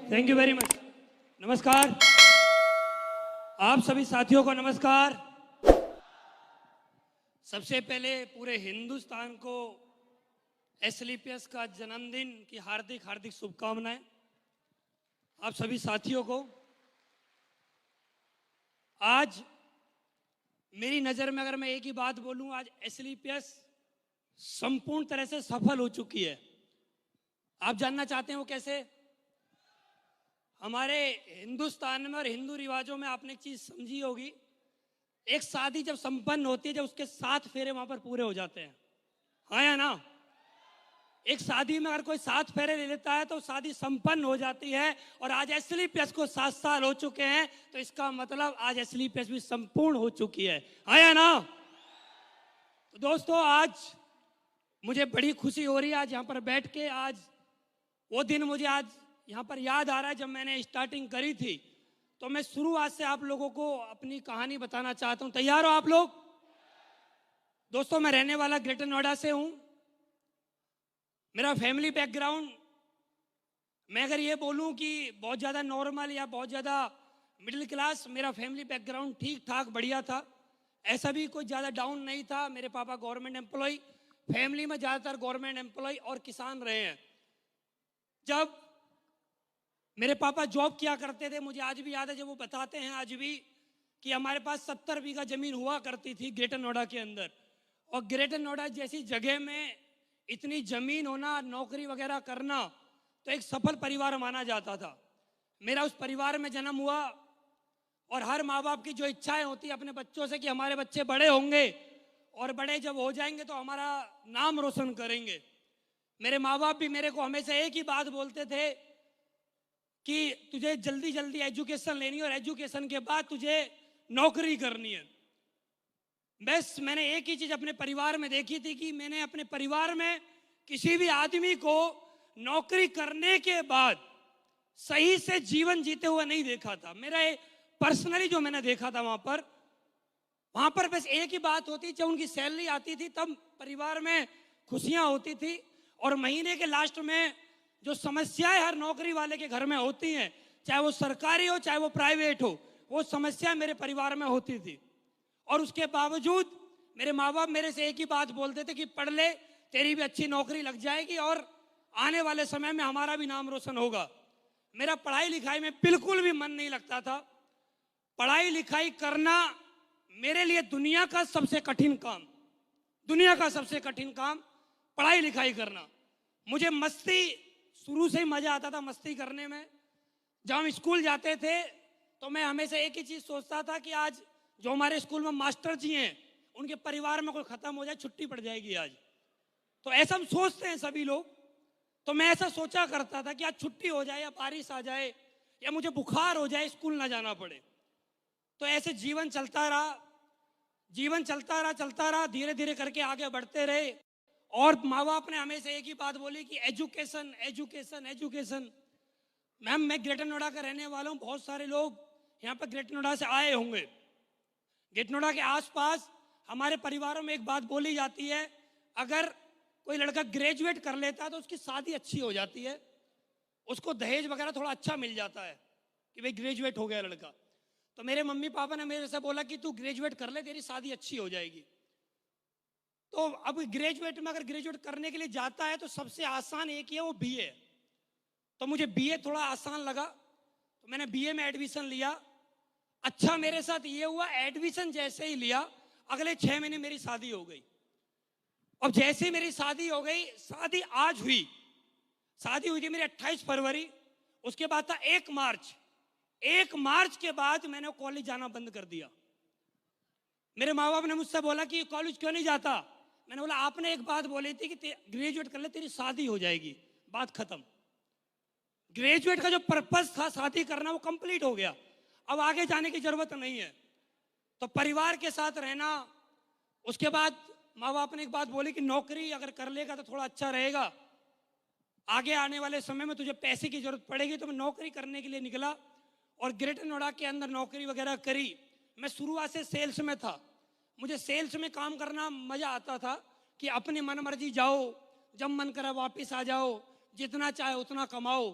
Thank you very much. नमस्कार आप सभी साथियों को नमस्कार। सबसे पहले पूरे हिंदुस्तान को एसएलपीएस का जन्मदिन की हार्दिक हार्दिक शुभकामनाएं आप सभी साथियों को। आज मेरी नज़र में अगर मैं एक ही बात बोलूं, आज एसएलपीएस संपूर्ण तरह से सफल हो चुकी है। आप जानना चाहते हैं वो कैसे? हमारे हिंदुस्तान में और हिंदू रिवाजों में आपने एक चीज समझी होगी, एक शादी जब संपन्न होती है, जब उसके 7 फेरे वहां पर पूरे हो जाते हैं, हाँ या ना? एक शादी में अगर कोई 7 फेरे ले लेता है तो शादी संपन्न हो जाती है। और आज एसएलपीएस को 7 साल हो चुके हैं, तो इसका मतलब आज एसएलपीएस भी संपूर्ण हो चुकी है, हाँ या ना? तो दोस्तों, आज मुझे बड़ी खुशी हो रही है आज यहाँ पर बैठ के। आज वो दिन मुझे आज यहाँ पर याद आ रहा है जब मैंने स्टार्टिंग करी थी। तो मैं शुरुआत से आप लोगों को अपनी कहानी बताना चाहता हूँ। तैयार हो आप लोग? दोस्तों, मैं रहने वाला ग्रेटर नोएडा से हूँ। मेरा फैमिली बैकग्राउंड, मैं अगर ये बोलूँ कि बहुत ज़्यादा नॉर्मल या बहुत ज़्यादा मिडिल क्लास, मेरा फैमिली बैकग्राउंड ठीक ठाक बढ़िया था। ऐसा भी कोई ज़्यादा डाउन नहीं था। मेरे पापा गवर्नमेंट एम्प्लॉय, फैमिली में ज़्यादातर गवर्नमेंट एम्प्लॉय और किसान रहे हैं। जब मेरे पापा जॉब किया करते थे, मुझे आज भी याद है जब वो बताते हैं आज भी कि हमारे पास 70 बीघा जमीन हुआ करती थी ग्रेटर नोएडा के अंदर। और ग्रेटर नोएडा जैसी जगह में इतनी जमीन होना, नौकरी वगैरह करना, तो एक सफल परिवार माना जाता था। मेरा उस परिवार में जन्म हुआ और हर माँ बाप की जो इच्छाएं होती है अपने बच्चों से कि हमारे बच्चे बड़े होंगे और बड़े जब हो जाएंगे तो हमारा नाम रोशन करेंगे। मेरे माँ बाप भी मेरे को हमेशा एक ही बात बोलते थे कि तुझे जल्दी जल्दी एजुकेशन लेनी है और एजुकेशन के बाद तुझे नौकरी करनी है। बस मैंने एक ही चीज अपने परिवार में देखी थी कि मैंने अपने परिवार में किसी भी आदमी को नौकरी करने के बाद सही से जीवन जीते हुए नहीं देखा था। मेरा पर्सनली जो मैंने देखा था वहां पर बस एक ही बात होती, जब उनकी सैलरी आती थी तब परिवार में खुशियां होती थी। और महीने के लास्ट में जो समस्याएं हर नौकरी वाले के घर में होती हैं, चाहे वो सरकारी हो चाहे वो प्राइवेट हो, वो समस्या मेरे परिवार में होती थी। और उसके बावजूद मेरे माँ बाप मेरे से एक ही बात बोलते थे कि पढ़ ले, तेरी भी अच्छी नौकरी लग जाएगी और आने वाले समय में हमारा भी नाम रोशन होगा। मेरा पढ़ाई लिखाई में बिल्कुल भी मन नहीं लगता था। पढ़ाई लिखाई करना मेरे लिए दुनिया का सबसे कठिन काम, दुनिया का सबसे कठिन काम पढ़ाई लिखाई करना। मुझे मस्ती, शुरू से ही मजा आता था मस्ती करने में। जब हम स्कूल जाते थे तो मैं हमेशा एक ही चीज सोचता था कि आज जो हमारे स्कूल में मास्टर जी हैं उनके परिवार में कोई खत्म हो जाए, छुट्टी पड़ जाएगी आज। तो ऐसा हम सोचते हैं सभी लोग। तो मैं ऐसा सोचा करता था कि आज छुट्टी हो जाए या बारिश आ जाए या मुझे बुखार हो जाए, स्कूल ना जाना पड़े। तो ऐसे जीवन चलता रहा, जीवन चलता रहा, धीरे धीरे करके आगे बढ़ते रहे। और माँ बाप ने हमेशा एक ही बात बोली कि एजुकेशन एजुकेशन एजुकेशन। मैम, मैं ग्रेटर नोएडा का रहने वाला हूँ। बहुत सारे लोग यहाँ पर ग्रेटर नोएडा से आए होंगे। ग्रेटर नोएडा के आसपास हमारे परिवारों में एक बात बोली जाती है, अगर कोई लड़का ग्रेजुएट कर लेता है तो उसकी शादी अच्छी हो जाती है, उसको दहेज वगैरह थोड़ा अच्छा मिल जाता है कि भाई ग्रेजुएट हो गया लड़का। तो मेरे मम्मी पापा ने मेरे से बोला कि तू ग्रेजुएट कर ले, तेरी शादी अच्छी हो जाएगी। तो अब ग्रेजुएट में अगर ग्रेजुएट करने के लिए जाता है तो सबसे आसान एक ही है, वो बीए। तो मुझे बीए थोड़ा आसान लगा तो मैंने बीए में एडमिशन लिया। अच्छा, मेरे साथ ये हुआ, एडमिशन जैसे ही लिया अगले 6 महीने मेरी शादी हो गई। अब जैसे ही मेरी शादी हो गई, शादी आज हुई, शादी हुई थी मेरी 28 फरवरी। उसके बाद था 1 मार्च। 1 मार्च के बाद मैंने कॉलेज जाना बंद कर दिया। मेरे माँ बाप ने मुझसे बोला कि कॉलेज क्यों नहीं जाता? मैंने बोला आपने एक बात बोली थी कि ग्रेजुएट कर ले, तेरी शादी हो जाएगी, बात खत्म। ग्रेजुएट का जो पर्पस था शादी करना, वो कंप्लीट हो गया, अब आगे जाने की जरूरत नहीं है। तो परिवार के साथ रहना। उसके बाद माँ बाप ने एक बात बोली कि नौकरी अगर कर लेगा तो थोड़ा अच्छा रहेगा, आगे आने वाले समय में तुझे पैसे की जरूरत पड़ेगी। तो मैं नौकरी करने के लिए निकला और ग्रेटर नोएडा के अंदर नौकरी वगैरह करी। मैं शुरुआत से सेल्स में था। मुझे सेल्स में काम करना मजा आता था कि अपनी मनमर्जी जाओ, जब मन करे वापस आ जाओ, जितना चाहे उतना कमाओ।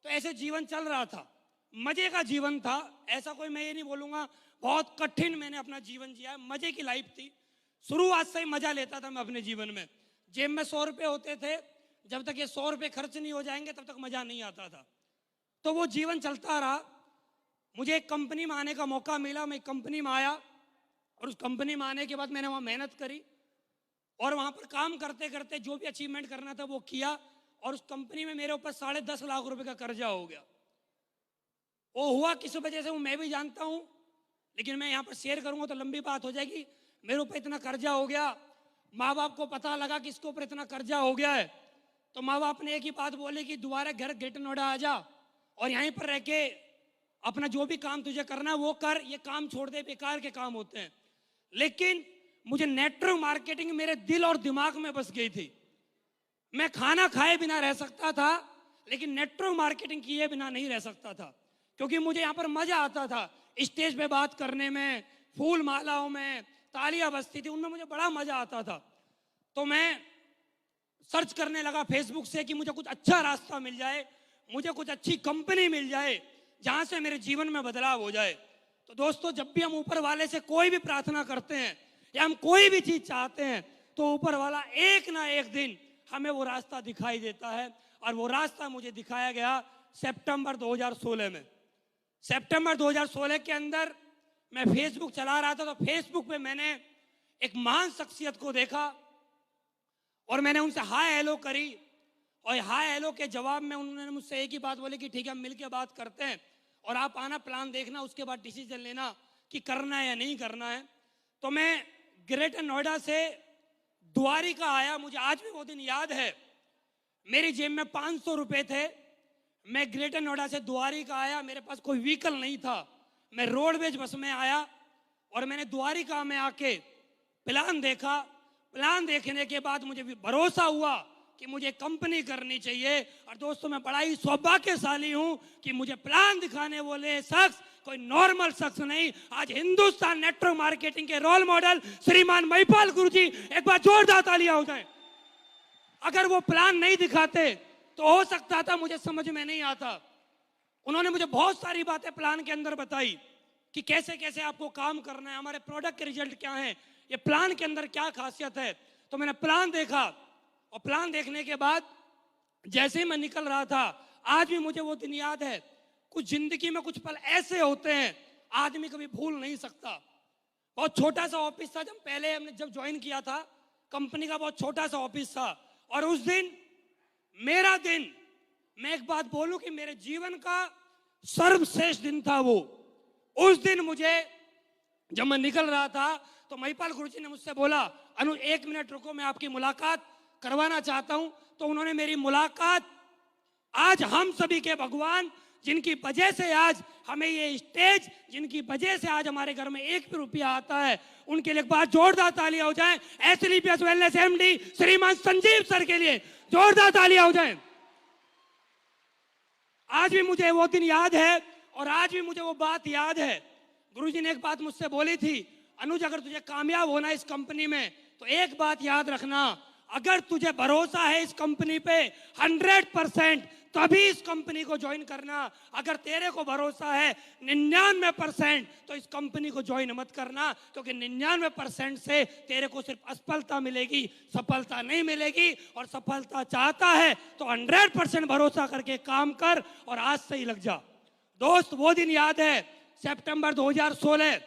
तो ऐसे जीवन चल रहा था, मजे का जीवन था। ऐसा कोई मैं ये नहीं बोलूंगा बहुत कठिन मैंने अपना जीवन जिया है, मजे की लाइफ थी। शुरुआत से ही मजा लेता था मैं अपने जीवन में। जेब में 100 रुपए होते थे, जब तक ये 100 रुपए खर्च नहीं हो जाएंगे तब तक मजा नहीं आता था। तो वो जीवन चलता रहा। मुझे एक कंपनी में आने का मौका मिला, मैं कंपनी में आया और उस कंपनी में आने के बाद मैंने वहाँ मेहनत करी और वहाँ पर काम करते करते जो भी अचीवमेंट करना था वो किया। और उस कंपनी में मेरे ऊपर 10.5 लाख रुपए का कर्जा हो गया। वो हुआ किस वजह से वो मैं भी जानता हूँ, लेकिन मैं यहाँ पर शेयर करूँगा तो लंबी बात हो जाएगी। मेरे ऊपर इतना कर्जा हो गया, माँ बाप को पता लगा कि इसके ऊपर इतना कर्जा हो गया है, तो माँ बाप ने एक ही बात बोली कि दोबारा घर ग्रेटर नोएडा आ जा और यहीं पर रह के अपना जो भी काम तुझे करना है वो कर, ये काम छोड़ दे, बेकार के काम होते हैं। लेकिन मुझे नेटवर्क मार्केटिंग मेरे दिल और दिमाग में बस गई थी। मैं खाना खाए बिना रह सकता था, लेकिन नेटवर्क मार्केटिंग किए बिना नहीं रह सकता था, क्योंकि मुझे यहाँ पर मजा आता था। स्टेज पे बात करने में, फूल मालाओं में, तालियां बजती थी, उनमें मुझे बड़ा मजा आता था। तो मैं सर्च करने लगा फेसबुक से कि मुझे कुछ अच्छा रास्ता मिल जाए, मुझे कुछ अच्छी कंपनी मिल जाए जहां से मेरे जीवन में बदलाव हो जाए। तो दोस्तों, जब भी हम ऊपर वाले से कोई भी प्रार्थना करते हैं या हम कोई भी चीज चाहते हैं, तो ऊपर वाला एक ना एक दिन हमें वो रास्ता दिखाई देता है। और वो रास्ता मुझे दिखाया गया सितंबर 2016 में। सितंबर 2016 के अंदर मैं फेसबुक चला रहा था, तो फेसबुक पे मैंने एक महान शख्सियत को देखा और मैंने उनसे हाय हेलो करी। और हाय हेलो के जवाब में उन्होंने मुझसे एक ही बात बोली कि ठीक है, हम मिलके बात करते हैं और आप आना, प्लान देखना, उसके बाद डिसीजन लेना कि करना है या नहीं करना है। तो मैं ग्रेटर नोएडा से द्वारिका आया। मुझे आज भी वो दिन याद है। मेरी जेब में 500 रुपए थे। मैं ग्रेटर नोएडा से द्वारिका आया, मेरे पास कोई व्हीकल नहीं था। मैं रोडवेज बस में आया और मैंने द्वारिका में आके प्लान देखा। प्लान देखने के बाद मुझे भी भरोसा हुआ कि मुझे कंपनी करनी चाहिए। और दोस्तों, मैं बड़ा ही सौभाग्यशाली हूं कि मुझे प्लान दिखाने वाले शख्स कोई नॉर्मल शख्स नहीं, आज हिंदुस्तान नेटवर्क मार्केटिंग के रोल मॉडल श्रीमान महिपाल गुरुजी, एक बार जोरदार तालियां हो जाए। अगर वो प्लान नहीं दिखाते तो हो सकता था मुझे समझ में नहीं आता। उन्होंने मुझे बहुत सारी बातें प्लान के अंदर बताई कि कैसे कैसे आपको काम करना है, हमारे प्रोडक्ट के रिजल्ट क्या हैं, ये प्लान के अंदर क्या खासियत है। तो मैंने प्लान देखा और प्लान देखने के बाद जैसे ही मैं निकल रहा था, आज भी मुझे वो दिन याद है। कुछ जिंदगी में कुछ पल ऐसे होते हैं आदमी कभी भूल नहीं सकता। बहुत छोटा सा ऑफिस था, जब पहले हमने जब ज्वाइन किया था कंपनी का, बहुत छोटा सा ऑफिस था। और उस दिन मेरा दिन, मैं एक बात बोलूं कि मेरे जीवन का सर्वश्रेष्ठ दिन था वो। उस दिन मुझे, जब मैं निकल रहा था तो महिपाल गुरुजी ने मुझसे बोला, अनु 1 मिनट रुको, मैं आपकी मुलाकात करवाना चाहता हूं। तो उन्होंने मेरी मुलाकात, आज हम सभी के भगवान, जिनकी वजह से आज हमें ये स्टेज, जिनकी वजह से आज हमारे घर में 1 भी रुपया आता है, उनके लिए एक बार जोरदार तालियां हो जाएं। एसलीपीएस वेलनेस एमडी श्रीमान संजीव सर के लिए जोरदार तालियां हो जाएं। आज भी मुझे वो दिन याद है और आज भी मुझे वो बात याद है। गुरुजी ने एक बात मुझसे बोली थी, अनुज अगर तुझे कामयाब होना इस कंपनी में तो एक बात याद रखना, अगर तुझे भरोसा है इस कंपनी पे 100%, तभी इस कंपनी को ज्वाइन करना। अगर तेरे को भरोसा है 99%, तो इस कंपनी को ज्वाइन मत करना, क्योंकि 99% से तेरे को सिर्फ असफलता मिलेगी, सफलता नहीं मिलेगी। और सफलता चाहता है तो 100% भरोसा करके काम कर और आज से ही लग जा। दोस्त, वो दिन याद है, सितंबर 2016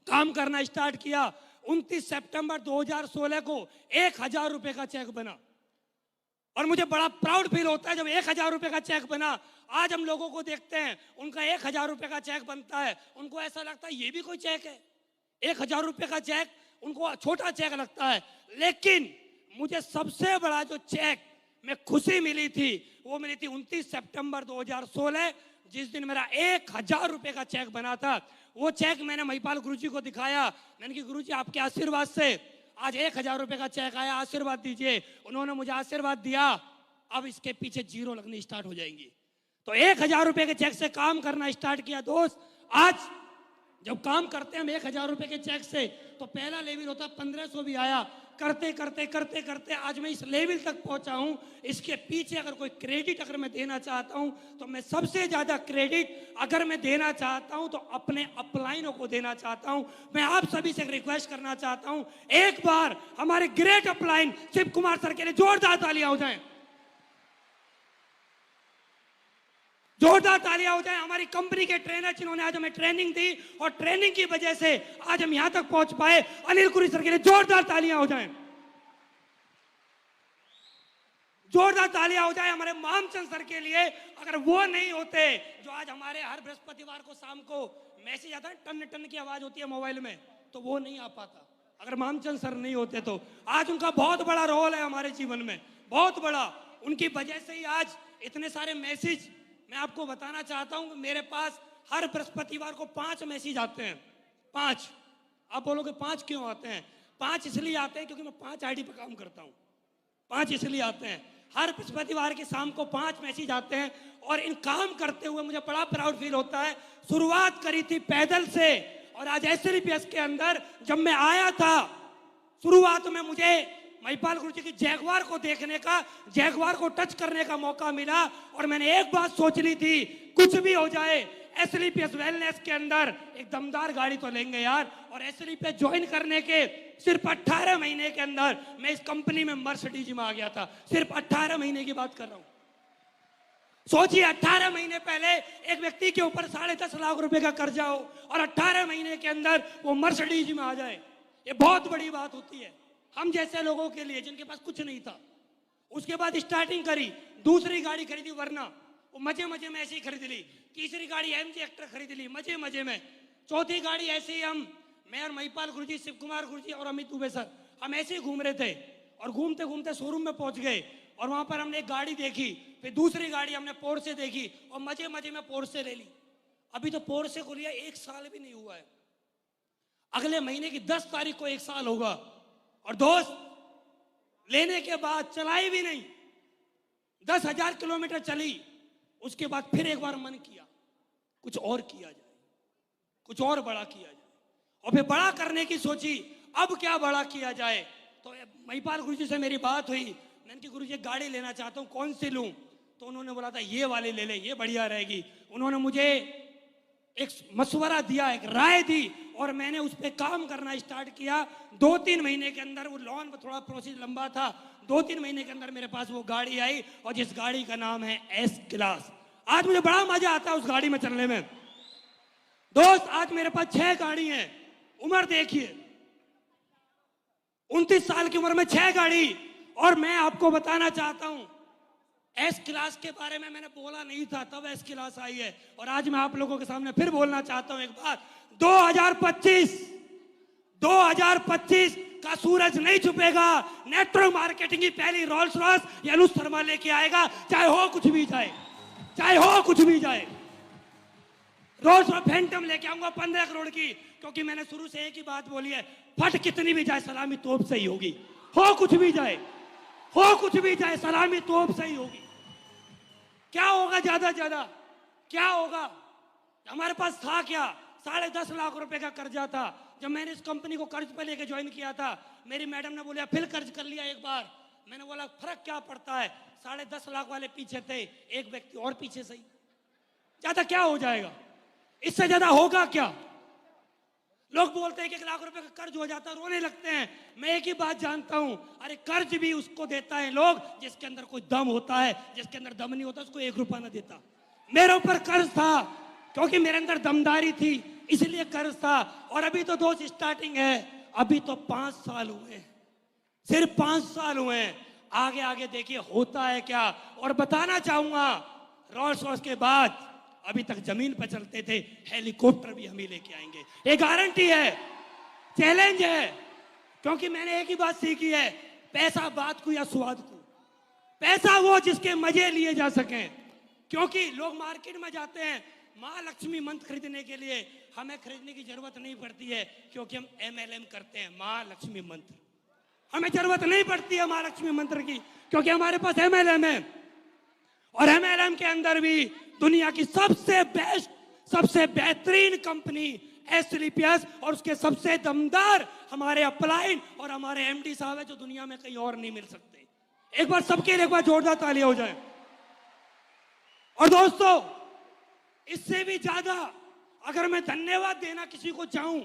काम करना स्टार्ट किया। 29 सितंबर 2016 को 1000 रुपए का चेक बना और मुझे बड़ा प्राउड फील होता है जब 1000 रुपए का चेक बना। आज हम लोगों को देखते हैं, उनका 1000 रुपए का चेक बनता है, उनको ऐसा लगता है ये भी कोई चेक है। 1000 रुपए का चेक उनको छोटा चेक लगता है, लेकिन मुझे सबसे बड़ा जो चेक में खुशी मिली थी वो मिली थी 29 सितंबर 2016, जिस दिन मेरा 1000 रुपए का चेक बना था। वो चेक मैंने महिपाल गुरुजी को दिखाया। मैंने कहा, गुरुजी आपके आशीर्वाद से आज 1000 रुपए का चेक आया, आशीर्वाद दीजिए। उन्होंने मुझे आशीर्वाद दिया। अब इसके पीछे जीरो लगनी स्टार्ट हो जाएंगी। तो 1000 रुपए के चेक से काम करना स्टार्ट किया। दोस्त, आज जब काम करते हैं हम 1000 रुपए के चेक से, तो पहला लेवल होता 1500 भी आया, करते करते करते करते आज मैं इस लेवल तक पहुंचा हूं। इसके पीछे अगर कोई क्रेडिट अगर मैं देना चाहता हूं तो मैं सबसे ज्यादा क्रेडिट अगर मैं देना चाहता हूं तो अपने अपलाइनों को देना चाहता हूं। मैं आप सभी से रिक्वेस्ट करना चाहता हूं, एक बार हमारे great upline Shiv Kumar sir के लिए जोरदार तालियां हो जाएं, जोरदार तालियां हो जाए। हमारी कंपनी के ट्रेनर जिन्होंने आज हमें ट्रेनिंग दी और ट्रेनिंग की वजह से आज हम यहां तक पहुंच पाए, अनिल कुरी सर के लिए जोरदार तालियां हो जाएं, जोरदार तालियां हो जाए। हमारे मामचंद सर के लिए, अगर वो नहीं होते जो आज हमारे हर बृहस्पतिवार को शाम को मैसेज आता है, टन टन की आवाज होती है मोबाइल में, तो वो नहीं आ पाता अगर मामचंद सर नहीं होते। तो आज उनका बहुत बड़ा रोल है हमारे जीवन में, बहुत बड़ा। उनकी वजह से ही आज इतने सारे मैसेज मैं आपको बताना चाहता हूं कि मेरे पास हर बृहस्पतिवार को 5 मैसेज आते हैं। 5। आप बोलोगे 5 क्यों आते हैं? 5 इसलिए आते हैं क्योंकि मैं 5 आईडी पे काम करता हूं। 5 इसलिए आते हैं, हर बृहस्पतिवार की शाम को 5 मैसेज आते हैं। और इन काम करते हुए मुझे बड़ा प्राउड फील होता है। शुरुआत करी थी पैदल से, और आज SLPS के अंदर जब मैं आया था, शुरुआत में मुझे महिपाल गुरु जी की जैगवार को देखने का, जैगवार को टच करने का मौका मिला। और मैंने एक बात सोच ली थी, कुछ भी हो जाए SLPS वेलनेस के अंदर एक दमदार गाड़ी तो लेंगे यार। और SLPS ज्वाइन करने के सिर्फ 18 महीने के अंदर मैं इस कंपनी में मर्सिडीज में आ गया था। सिर्फ 18 महीने की बात कर रहा हूं। सोचिए, 18 महीने पहले एक व्यक्ति के ऊपर 10.5 लाख रुपए का कर्जा हो और 18 महीने के अंदर वो मर्सिडीज में आ जाए, ये बहुत बड़ी बात होती है हम जैसे लोगों के लिए जिनके पास कुछ नहीं था। उसके बाद स्टार्टिंग करी, दूसरी गाड़ी खरीदी वरना, वो मजे मजे में ऐसे ही खरीद ली। तीसरी गाड़ी MG एक्टर खरीद ली मजे मजे में। चौथी गाड़ी ऐसे ही मैं और महिपाल गुरुजी, शिव कुमार गुरुजी और अमित दुबे सर, हम ऐसे ही घूम रहे थे और घूमते घूमते शोरूम में पहुंच गए और वहां पर हमने एक गाड़ी देखी, फिर दूसरी गाड़ी हमने पोर्शे देखी और मजे मजे में पोर्शे ले ली। अभी तो पोर्शे को लिया 1 साल भी नहीं हुआ है, अगले महीने की 10 तारीख को 1 साल होगा। और दोस्त, लेने के बाद चलाई भी नहीं, 10,000 किलोमीटर चली। उसके बाद फिर एक बार मन किया कुछ और किया जाए, कुछ और बड़ा किया जाए। और फिर बड़ा करने की सोची, अब क्या बड़ा किया जाए। तो महिपाल गुरुजी से मेरी बात हुई, मैंने कहा गुरुजी गाड़ी लेना चाहता हूँ, कौन सी लूं? तो उन्होंने बोला था ये वाली ले ले, ये बढ़िया रहेगी। उन्होंने मुझे एक मशवरा दिया, एक राय दी और मैंने उस पर काम करना स्टार्ट किया। 2-3 महीने के अंदर, वो लोन थोड़ा प्रोसेस लंबा था, 2-3 महीने के अंदर मेरे पास वो गाड़ी आई और जिस गाड़ी का नाम है S क्लास। आज मुझे बड़ा मजा आता है उस गाड़ी में चलने में। दोस्त, आज मेरे पास 6 गाड़ी हैं। उम्र देखिए, 29 साल की उम्र में 6 गाड़ी। और मैं आपको बताना चाहता हूं, S क्लास के बारे में मैंने बोला नहीं था, तब S क्लास आई है। और आज मैं आप लोगों के सामने फिर बोलना चाहता हूं एक बात, 2025 का सूरज नहीं छुपेगा। नेटवर्क मार्केटिंग की पहली रोल्स रॉयस या अनुज शर्मा लेके आएगा, चाहे हो कुछ भी जाए, चाहे हो कुछ भी जाए। रोल्स रॉयस फैंटम लेके आऊंगा 15 करोड़ की, क्योंकि मैंने शुरू से एक ही बात बोली है, फट कितनी भी जाए सलामी तोप सही होगी। हो कुछ भी जाए, हो कुछ भी जाए, सलामी तोप सही होगी। क्या होगा ज्यादा क्या होगा? हमारे पास था क्या? 10.5 लाख रुपए का कर्जा था। जब मैंने इस कंपनी को कर्ज पे लेके ज्वाइन किया था, मेरी मैडम ने बोला फिर कर्ज कर लिया एक बार। मैंने बोला फर्क क्या पड़ता है, 10.5 लाख वाले पीछे थे, एक व्यक्ति और पीछे सही, ज्यादा क्या हो जाएगा? इससे ज्यादा होगा क्या? लोग बोलते हैं कि 1 लाख रुपए का कर्ज हो जाता है, रोने लगते हैं। मैं एक ही बात जानता हूं, अरे कर्ज भी उसको देता है लोग जिसके अंदर कोई दम होता है, जिसके अंदर दम नहीं होता उसको 1 रुपया ना देता। मेरे ऊपर कर्ज था क्योंकि मेरे अंदर दमदारी थी, इसलिए कर्ज था। और अभी तो दोस्त स्टार्टिंग है, अभी तो 5 साल हुए, सिर्फ 5 साल हुए। आगे आगे देखिए होता है क्या। और बताना चाहूंगा, रोल्स रॉयस के बाद अभी तक जमीन पर चलते थे, हेलीकॉप्टर भी हम ही लेके आएंगे, ये गारंटी है, चैलेंज है। क्योंकि मैंने एक ही बात सीखी है, पैसा बात को या स्वाद को, पैसा वो जिसके मजे लिए जा सके। क्योंकि लोग मार्केट में जाते हैं माँ लक्ष्मी मंत्र खरीदने के लिए, हमें खरीदने की जरूरत नहीं पड़ती है क्योंकि हम MLM करते हैं, माँ लक्ष्मी मंत्र। हमें जरूरत नहीं पड़ती है माँ लक्ष्मी मंत्र की, क्योंकि हमारे पास MLM है। और MLM के अंदर भी दुनिया की सबसे बेस्ट, सबसे बेहतरीन कंपनी SLPS और उसके सबसे दमदार हमारे अपलाइन और हमारे एमडी साहब है जो दुनिया में कहीं और नहीं मिल सकते। एक बार सबके लिए एक बार जोरदार तालियां हो जाए। और दोस्तों, इससे भी ज्यादा अगर मैं धन्यवाद देना किसी को चाहूं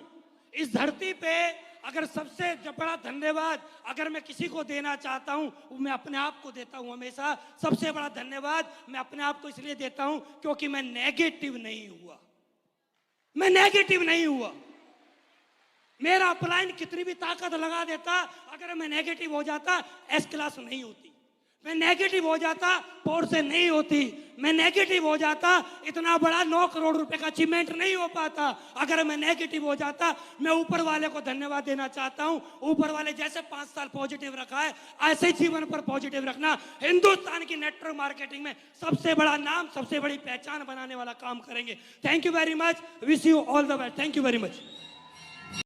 इस धरती पे, अगर सबसे बड़ा धन्यवाद अगर मैं किसी को देना चाहता हूं, वो मैं अपने आप को देता हूं। हमेशा सबसे बड़ा धन्यवाद मैं अपने आप को इसलिए देता हूं क्योंकि मैं नेगेटिव नहीं हुआ। मैं नेगेटिव नहीं हुआ। मेरा अपलाइन कितनी भी ताकत लगा देता, अगर मैं नेगेटिव हो जाता एस क्लास नहीं होती, मैं नेगेटिव हो जाता पोर्से नहीं होती, मैं नेगेटिव हो जाता इतना बड़ा 9 करोड़ रुपए का अचीवमेंट नहीं हो पाता। अगर मैं नेगेटिव हो जाता, मैं ऊपर वाले को धन्यवाद देना चाहता हूं। ऊपर वाले जैसे 5 साल पॉजिटिव रखा है, ऐसे ही जीवन पर पॉजिटिव रखना। हिंदुस्तान की नेटवर्क मार्केटिंग में सबसे बड़ा नाम, सबसे बड़ी पहचान बनाने वाला काम करेंगे। Thank you very much, wish you all the best. Thank you very much.